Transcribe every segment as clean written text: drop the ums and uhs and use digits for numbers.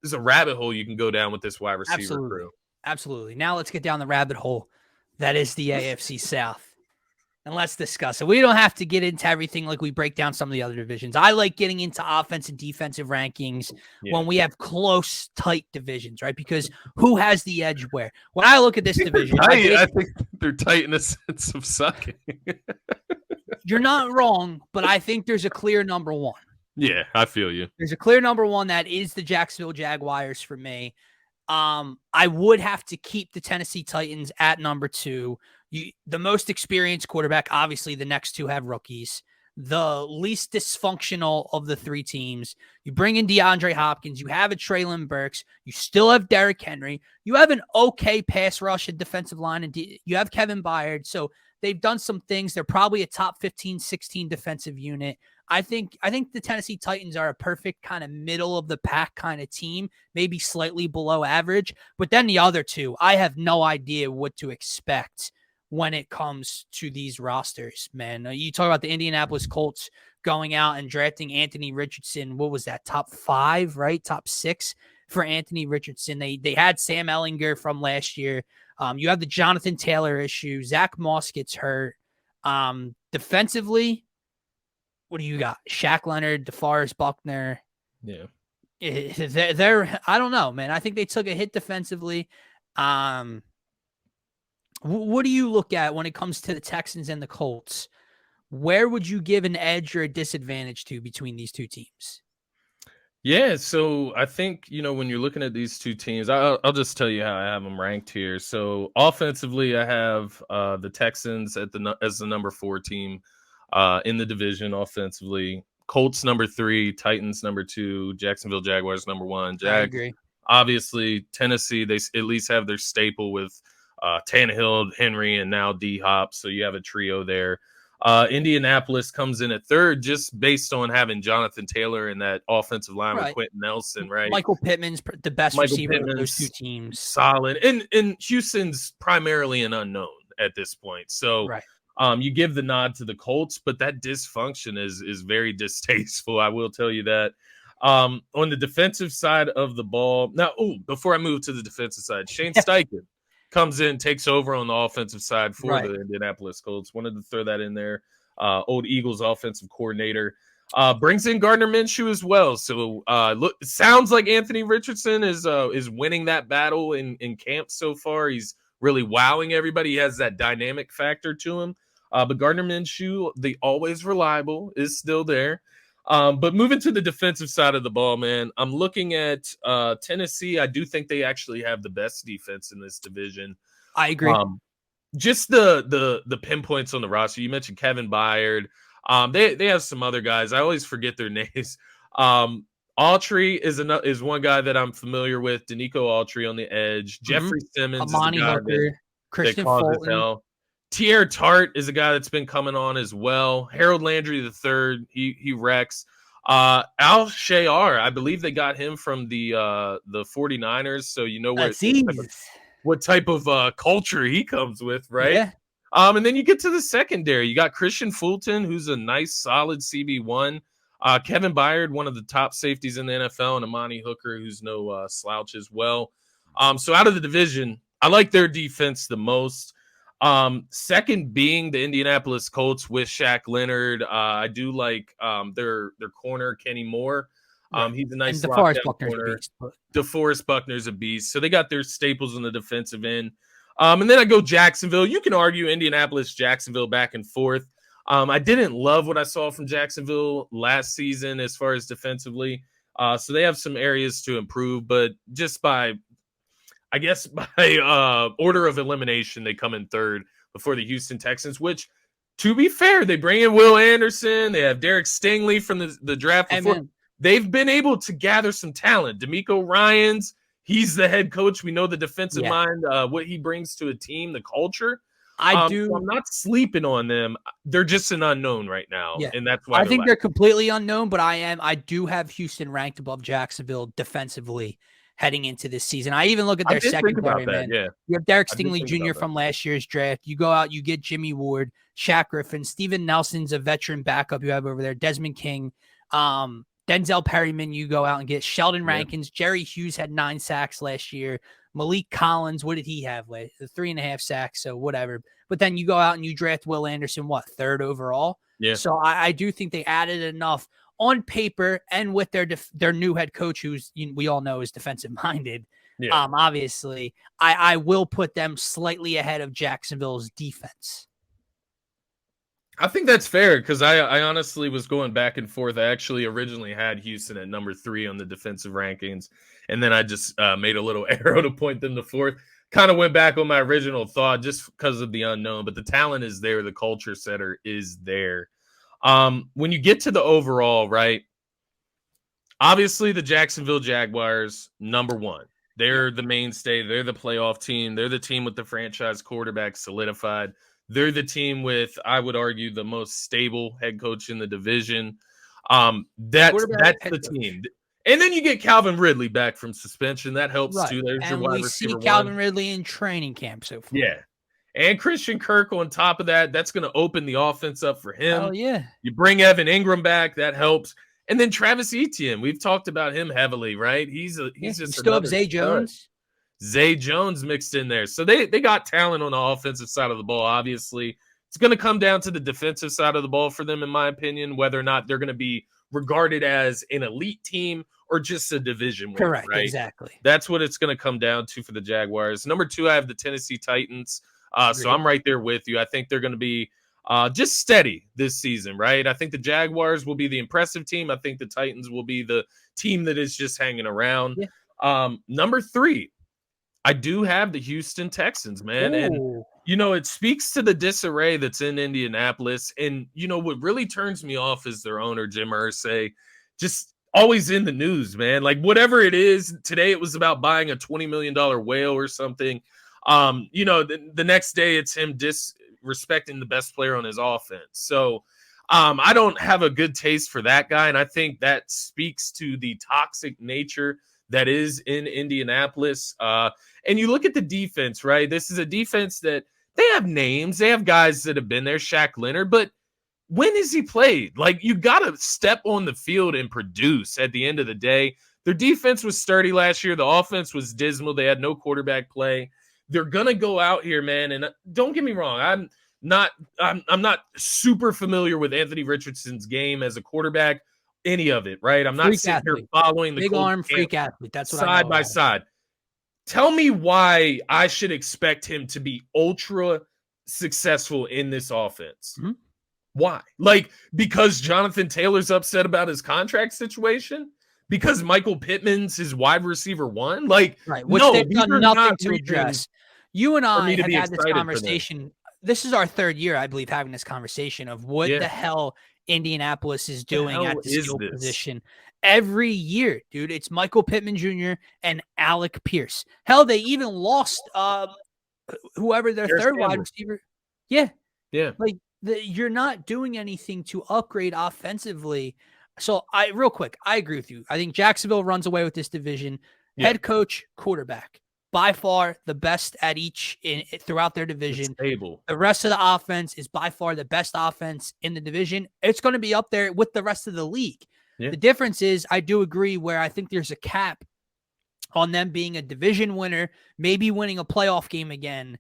there's a rabbit hole you can go down with this wide receiver crew. Absolutely. Now let's get down the rabbit hole that is the AFC South. And let's discuss it. We don't have to get into everything like we break down some of the other divisions. I like getting into offense and defensive rankings when we have close, tight divisions, right? Because who has the edge where? When I look at this division, I think they're tight in the sense of sucking. You're not wrong, but I think there's a clear number one. Yeah, I feel you. There's a clear number one that is the Jacksonville Jaguars for me. I would have to keep the Tennessee Titans at number 2. The most experienced quarterback, obviously the next 2 have rookies. The least dysfunctional of the 3 teams. You bring in DeAndre Hopkins. You have a Treylon Burks. You still have Derrick Henry. You have an okay pass rush and defensive line. And you have Kevin Byard. So they've done some things. They're probably a top 15, 16 defensive unit. I think the Tennessee Titans are a perfect kind of middle of the pack kind of team, maybe slightly below average. But then the other 2, I have no idea what to expect when it comes to these rosters, man. You talk about the Indianapolis Colts going out and drafting Anthony Richardson. What was that? Top 5, right? Top 6 for Anthony Richardson. They had Sam Ehlinger from last year. You have the Jonathan Taylor issue. Zach Moss gets hurt. Defensively, what do you got? Shaq Leonard, DeForest Buckner. Yeah. They're I don't know, man. I think they took a hit defensively. What do you look at when it comes to the Texans and the Colts? Where would you give an edge or a disadvantage to between these 2 teams? Yeah, so I think, when you're looking at these 2 teams, I'll just tell you how I have them ranked here. So offensively, I have the Texans as the number 4 team in the division offensively. Colts number 3, Titans number 2, Jacksonville Jaguars number 1. I agree. Obviously, Tennessee, they at least have their staple with Tannehill, Henry, and now D-Hop. So you have a trio there. Indianapolis comes in at 3rd just based on having Jonathan Taylor in that offensive line with Quentin Nelson, right? Michael Pittman's the best receiver of those 2 teams. Solid. And Houston's primarily an unknown at this point. So you give the nod to the Colts, but that dysfunction is very distasteful. I will tell you that. On the defensive side of the ball. Now, before I move to the defensive side, Shane Steichen comes in, takes over on the offensive side for the Indianapolis Colts. Wanted to throw that in there. Old Eagles offensive coordinator. Brings in Gardner Minshew as well. So it sounds like Anthony Richardson is winning that battle in camp so far. He's really wowing everybody. He has that dynamic factor to him. But Gardner Minshew, the always reliable, is still there. But moving to the defensive side of the ball, man, I'm looking at Tennessee. I do think they actually have the best defense in this division. I agree. Just the pinpoints on the roster. You mentioned Kevin Byard. They have some other guys. I always forget their names. Autry is one guy that I'm familiar with. Danico Autry on the edge. Jeffrey Simmons, Amani Hooker, Christian Fulton. Tierre Tart is a guy that's been coming on as well. Harold Landry III, he wrecks. Al Shayar, I believe they got him from the 49ers, so you know what type of culture he comes with, right? Yeah. And then you get to the secondary. You got Christian Fulton, who's a nice, solid CB1. Kevin Byard, one of the top safeties in the NFL, and Amani Hooker, who's no slouch as well. So out of the division, I like their defense the most. Second being the Indianapolis Colts with Shaq Leonard. I do like their corner, Kenny Moore. He's a nice lockdown corner. DeForest Buckner's a beast. So they got their staples on the defensive end. And then I go Jacksonville. You can argue Indianapolis, Jacksonville back and forth. I didn't love what I saw from Jacksonville last season as far as defensively. So they have some areas to improve, but just by order of elimination, they come in 3rd before the Houston Texans, which, to be fair, they bring in Will Anderson. They have Derek Stingley from the draft before. They've been able to gather some talent. D'Amico Ryans, he's the head coach. We know the defensive mind, what he brings to a team, the culture. So I'm not sleeping on them. They're just an unknown right now, and that's why I think they're completely unknown. But I do have Houston ranked above Jacksonville defensively heading into this season. I even look at their secondary, man. Yeah. You have Derek Stingley Jr. from last year's draft. You go out, you get Jimmy Ward, Shaq Griffin, Steven Nelson's a veteran backup you have over there, Desmond King. Denzel Perryman, you go out and get Sheldon Rankins. Jerry Hughes had 9 sacks last year. Malik Collins, what did he have? 3.5 sacks, so whatever. But then you go out and you draft Will Anderson, 3rd overall? Yeah. So I do think they added enough on paper and with their new head coach, who's we all know is defensive minded. Yeah. Obviously, I will put them slightly ahead of Jacksonville's defense. I think that's fair because I honestly was going back and forth. I actually originally had Houston at number 3 on the defensive rankings, and then I just made a little arrow to point them to 4th. Kind of went back on my original thought just because of the unknown, but the talent is there. The culture setter is there. When you get to the overall, right, obviously the Jacksonville Jaguars, number 1. They're the mainstay. They're the playoff team. They're the team with the franchise quarterback solidified. They're the team with, I would argue, the most stable head coach in the division. That's the team. And then you get Calvin Ridley back from suspension. That helps too. There's your wide receiver. And we see Calvin Ridley in training camp so far. Yeah. And Christian Kirk on top of that. That's going to open the offense up for him. Oh, yeah. You bring Evan Ingram back. That helps. And then Travis Etienne. We've talked about him heavily, right? He's just still have Zay Jones. Zay Jones mixed in there. So they got talent on the offensive side of the ball, obviously. It's going to come down to the defensive side of the ball for them, in my opinion, whether or not they're going to be regarded as an elite team or just a division winner. Correct, right? Exactly. That's what it's going to come down to for the Jaguars. Number 2, I have the Tennessee Titans. So I'm right there with you. I think they're going to be just steady this season, right? I think the Jaguars will be the impressive team. I think the Titans will be the team that is just hanging around. Yeah. Number 3, I do have the Houston Texans, man. Ooh. And, it speaks to the disarray that's in Indianapolis. And, what really turns me off is their owner, Jim Irsay, just always in the news, man. Like, whatever it is, today it was about buying a $20 million whale or something. The next day it's him disrespecting the best player on his offense. So I don't have a good taste for that guy. And I think that speaks to the toxic nature that is in Indianapolis. And you look at the defense, right? This is a defense that they have names. They have guys that have been there, Shaq Leonard, but when has he played? Like, you got to step on the field and produce at the end of the day. Their defense was sturdy last year. The offense was dismal. They had no quarterback play. They're going to go out here, man. And don't get me wrong. I'm not super familiar with Anthony Richardson's game as a quarterback, any of it, right? I'm not sitting here following the big arm freak athlete. That's what side by side. Tell me why I should expect him to be ultra successful in this offense. Mm-hmm. Why? Like, because Jonathan Taylor's upset about his contract situation? Because Michael Pittman's his wide receiver 1? Like, right. Which they've done nothing to address. You and I have had this conversation. This is our 3rd year, I believe, having this conversation of what the hell Indianapolis is doing at the skill position. Every year, dude, it's Michael Pittman Jr. and Alec Pierce. Hell, they even lost whoever their third wide receiver. Yeah. Yeah. Like, you're not doing anything to upgrade offensively. So real quick, I agree with you. I think Jacksonville runs away with this division. Yeah. Head coach, quarterback, by far the best at each throughout their division. The rest of the offense is by far the best offense in the division. It's going to be up there with the rest of the league. Yeah. The difference is, I do agree where I think there's a cap on them being a division winner, maybe winning a playoff game again,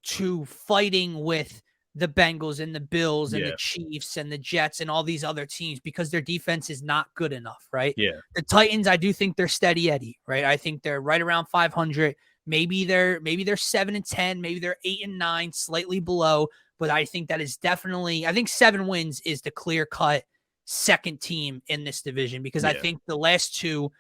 to fighting with the Bengals and the Bills and the Chiefs and the Jets and all these other teams, because their defense is not good enough, right? Yeah. The Titans, I do think they're steady Eddie, right? I think they're right around 500. Maybe they're 7-10, maybe they're 8-9, slightly below, but I think that is definitely, I think 7 wins is the clear cut second team in this division, because I think the last 2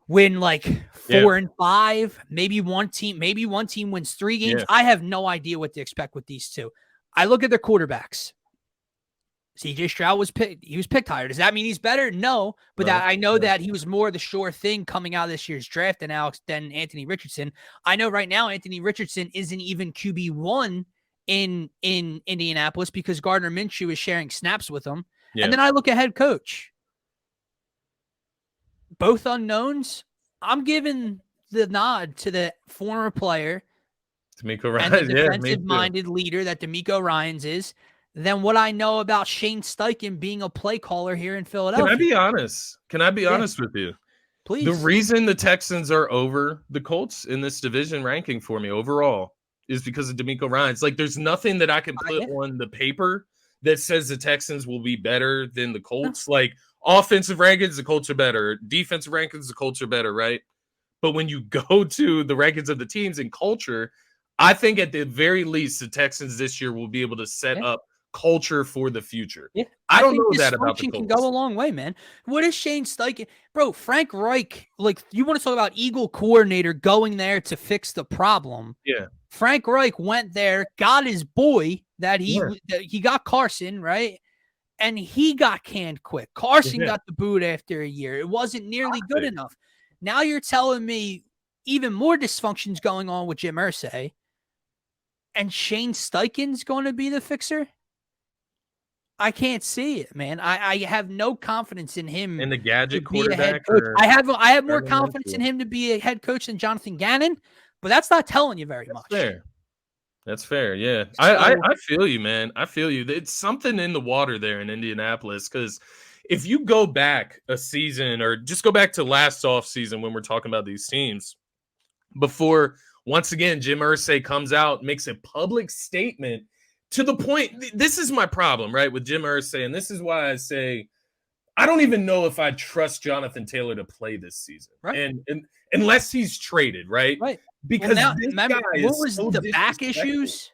win like 4 and 5, maybe one team wins 3 games. Yeah. I have no idea what to expect with these 2. I look at their quarterbacks. CJ Stroud was picked higher. Does that mean he's better? No, but I know that he was more the sure thing coming out of this year's draft than Anthony Richardson. I know right now Anthony Richardson isn't even QB1 in Indianapolis because Gardner Minshew is sharing snaps with him. Yeah. And then I look at head coach. Both unknowns. I'm giving the nod to the former player, DeMeco Ryans, and the defensive-minded leader that DeMeco Ryans is. than what I know about Shane Steichen being a play caller here in Philadelphia. Can I be honest? Can I be honest with you? Please. The reason the Texans are over the Colts in this division ranking for me overall is because of DeMeco Ryans. Like, there's nothing that I can put on the paper that says the Texans will be better than the Colts. No. Like, offensive rankings, the Colts are better. Defensive rankings, the Colts are better, right? But when you go to the rankings of the teams and culture, I think at the very least the Texans this year will be able to set up culture for the future. Yeah, I don't know that about the Colts. Can go a long way, man. What is Shane Steichen? Bro, Frank Reich, like, you want to talk about Eagle coordinator going there to fix the problem. Yeah. Frank Reich went there, got his boy that he got Carson, right? And he got canned quick. Carson got the boot after a year. It wasn't nearly good enough. Now you're telling me even more dysfunction's going on with Jim Irsay, and Shane Steichen's going to be the fixer? I can't see it, man. I have no confidence in him. And the gadget quarterback. I have more confidence in him to be a head coach than Jonathan Gannon, but that's not telling you very much. That's fair. Yeah. So, I feel you, man. I feel you. It's something in the water there in Indianapolis, because if you go back a season, or just go back to last offseason when we're talking about these teams, before, once again, Jim Irsay comes out, makes a public statement to the point, this is my problem, right, with Jim Irsay, and this is why I say I don't even know if I trust Jonathan Taylor to play this season, right? And unless he's traded, right? Because remember, what was the back issues?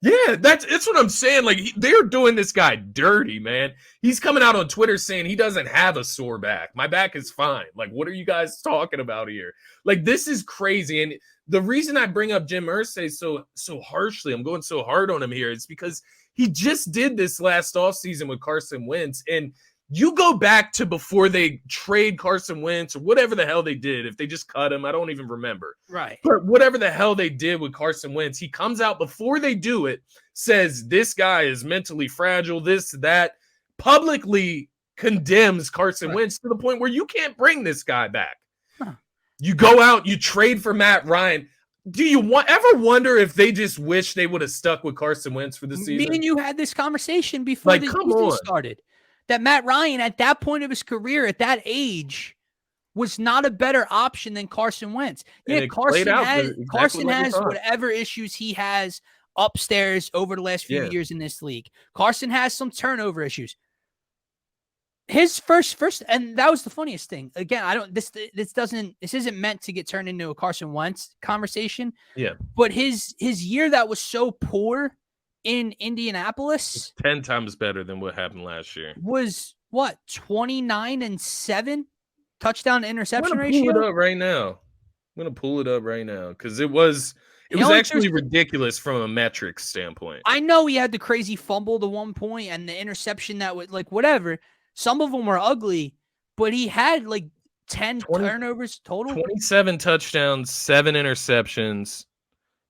Yeah, that's what I'm saying. Like, they're doing this guy dirty, man. He's coming out on Twitter saying he doesn't have a sore back. My back is fine. Like, what are you guys talking about here? Like, this is crazy. And the reason I bring up Jim Irsay so harshly, I'm going so hard on him here, is because he just did this last offseason with Carson Wentz. And you go back to before they trade Carson Wentz, or whatever the hell they did, if they just cut him, I don't even remember. Right. But whatever the hell they did with Carson Wentz, he comes out before they do it, says this guy is mentally fragile, this, that, publicly condemns Carson Wentz to the point where you can't bring this guy back. Huh. You go out, you trade for Matt Ryan. Do you ever wonder if they just wish they would have stuck with Carson Wentz for the season? Me and you had this conversation before the season started. That Matt Ryan, at that point of his career, at that age, was not a better option than Carson Wentz. Yeah, Carson has whatever issues he has upstairs over the last few years in this league. Carson has some turnover issues. His first, and that was the funniest thing. Again, this isn't meant to get turned into a Carson Wentz conversation. Yeah. But his year that was so poor in Indianapolis, it's 10 times better than what happened last year. Was what, 29-7 touchdown to interception ratio? I'm gonna pull it up right now because it was actually ridiculous from a metrics standpoint. I know he had the crazy fumble to one point and the interception that would, like, whatever. Some of them were ugly, but he had like 10 turnovers total. 27 touchdowns, 7 interceptions.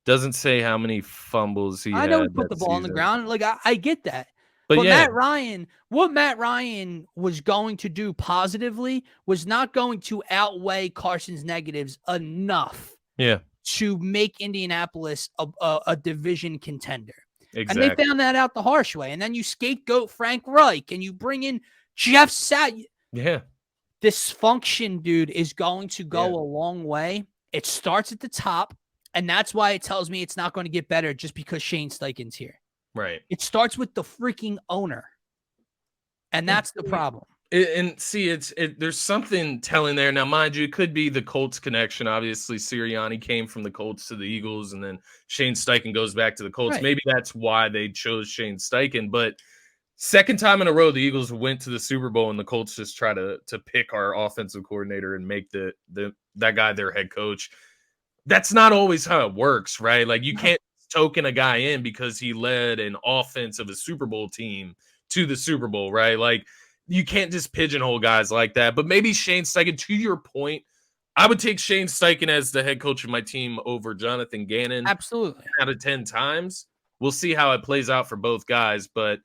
Doesn't say how many fumbles he had. I know he put the ball on the ground. Like, I get that. But Matt Ryan, what Matt Ryan was going to do positively was not going to outweigh Carson's negatives enough to make Indianapolis a division contender. Exactly. And they found that out the harsh way. And then you scapegoat Frank Reich and you bring in Jeff Satt. Yeah. Dysfunction, dude, is going to go a long way. It starts at the top. And that's why it tells me it's not going to get better just because Shane Steichen's here. Right. It starts with the freaking owner. And that's the problem. And see, there's something telling there. Now, mind you, it could be the Colts connection. Obviously, Sirianni came from the Colts to the Eagles, and then Shane Steichen goes back to the Colts. Right. Maybe that's why they chose Shane Steichen. But second time in a row, the Eagles went to the Super Bowl, and the Colts just try to pick our offensive coordinator and make that guy their head coach. That's not always how it works, right? Like, you can't token a guy in because he led an offense of a Super Bowl team to the Super Bowl, right? Like, you can't just pigeonhole guys like that. But maybe Shane Steichen, to your point, I would take Shane Steichen as the head coach of my team over Jonathan Gannon. Absolutely. Out of 10 times. We'll see how it plays out for both guys. But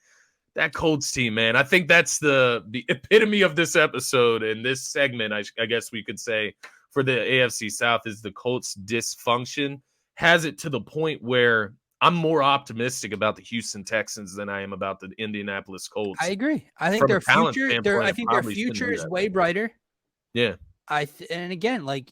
that Colts team, man, I think that's the epitome of this episode and this segment, I guess we could say, for the AFC South, is the Colts dysfunction. Has it to the point where I'm more optimistic about the Houston Texans than I am about the Indianapolis Colts. I agree. I think their future, I think their future is way brighter. Yeah. And again, like